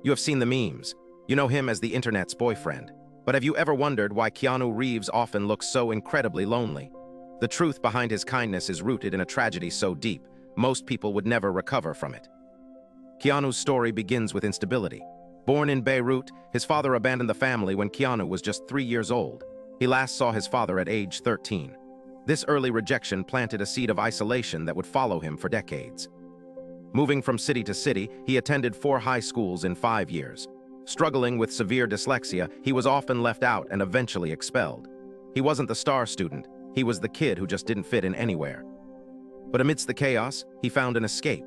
You have seen the memes. You know him as the internet's boyfriend. But have you ever wondered why Keanu Reeves often looks so incredibly lonely? The truth behind his kindness is rooted in a tragedy so deep, most people would never recover from it. Keanu's story begins with instability. Born in Beirut, his father abandoned the family when Keanu was just 3 years old. He last saw his father at age 13. This early rejection planted a seed of isolation that would follow him for decades. Moving from city to city, he attended 4 high schools in 5 years. Struggling with severe dyslexia, he was often left out and eventually expelled. He wasn't the star student, he was the kid who just didn't fit in anywhere. But amidst the chaos, he found an escape.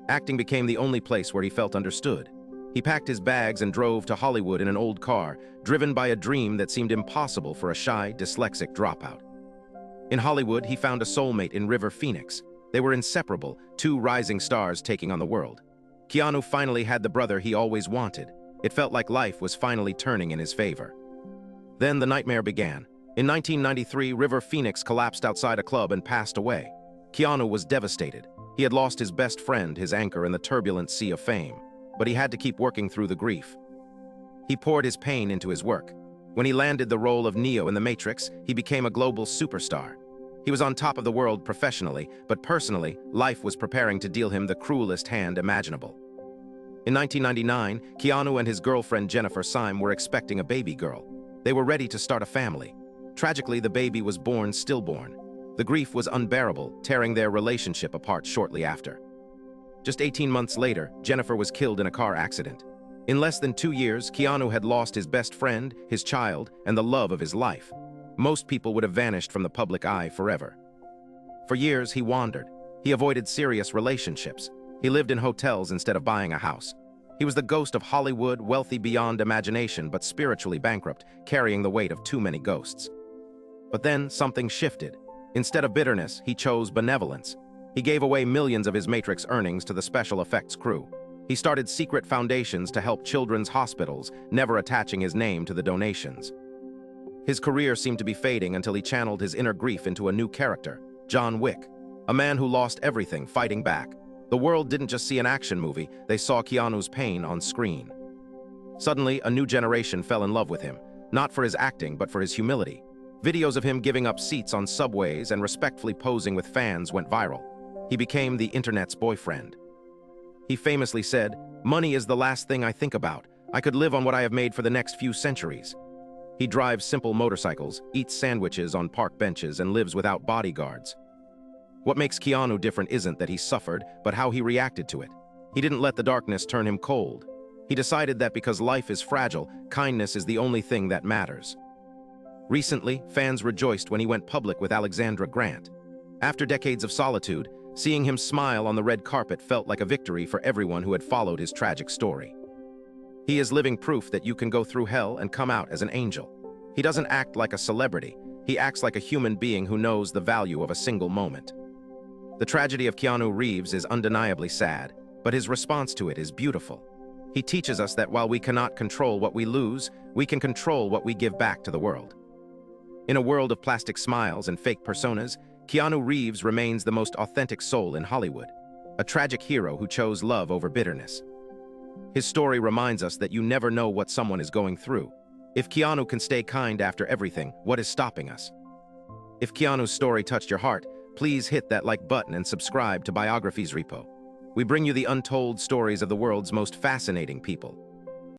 Acting became the only place where he felt understood. He packed his bags and drove to Hollywood in an old car, driven by a dream that seemed impossible for a shy, dyslexic dropout. In Hollywood, he found a soulmate in River Phoenix. They were inseparable, 2 rising stars taking on the world. Keanu finally had the brother he always wanted. It felt like life was finally turning in his favor. Then the nightmare began. In 1993, River Phoenix collapsed outside a club and passed away. Keanu was devastated. He had lost his best friend, his anchor in the turbulent sea of fame. But he had to keep working through the grief. He poured his pain into his work. When he landed the role of Neo in The Matrix, he became a global superstar. He was on top of the world professionally, but personally, life was preparing to deal him the cruelest hand imaginable. In 1999, Keanu and his girlfriend Jennifer Syme were expecting a baby girl. They were ready to start a family. Tragically, the baby was born stillborn. The grief was unbearable, tearing their relationship apart shortly after. Just 18 months later, Jennifer was killed in a car accident. In less than 2 years, Keanu had lost his best friend, his child, and the love of his life. Most people would have vanished from the public eye forever. For years, he wandered. He avoided serious relationships. He lived in hotels instead of buying a house. He was the ghost of Hollywood, wealthy beyond imagination, but spiritually bankrupt, carrying the weight of too many ghosts. But then something shifted. Instead of bitterness, he chose benevolence. He gave away millions of his Matrix earnings to the special effects crew. He started secret foundations to help children's hospitals, never attaching his name to the donations. His career seemed to be fading until he channeled his inner grief into a new character, John Wick, a man who lost everything fighting back. The world didn't just see an action movie, they saw Keanu's pain on screen. Suddenly, a new generation fell in love with him, not for his acting, but for his humility. Videos of him giving up seats on subways and respectfully posing with fans went viral. He became the internet's boyfriend. He famously said, "Money is the last thing I think about. I could live on what I have made for the next few centuries." He drives simple motorcycles, eats sandwiches on park benches, and lives without bodyguards. What makes Keanu different isn't that he suffered, but how he reacted to it. He didn't let the darkness turn him cold. He decided that because life is fragile, kindness is the only thing that matters. Recently, fans rejoiced when he went public with Alexandra Grant. After decades of solitude, seeing him smile on the red carpet felt like a victory for everyone who had followed his tragic story. He is living proof that you can go through hell and come out as an angel. He doesn't act like a celebrity. He acts like a human being who knows the value of a single moment. The tragedy of Keanu Reeves is undeniably sad, but his response to it is beautiful. He teaches us that while we cannot control what we lose, we can control what we give back to the world. In a world of plastic smiles and fake personas, Keanu Reeves remains the most authentic soul in Hollywood, a tragic hero who chose love over bitterness. His story reminds us that you never know what someone is going through. If Keanu can stay kind after everything, what is stopping us? If Keanu's story touched your heart, please hit that like button and subscribe to Biographies Repo. We bring you the untold stories of the world's most fascinating people.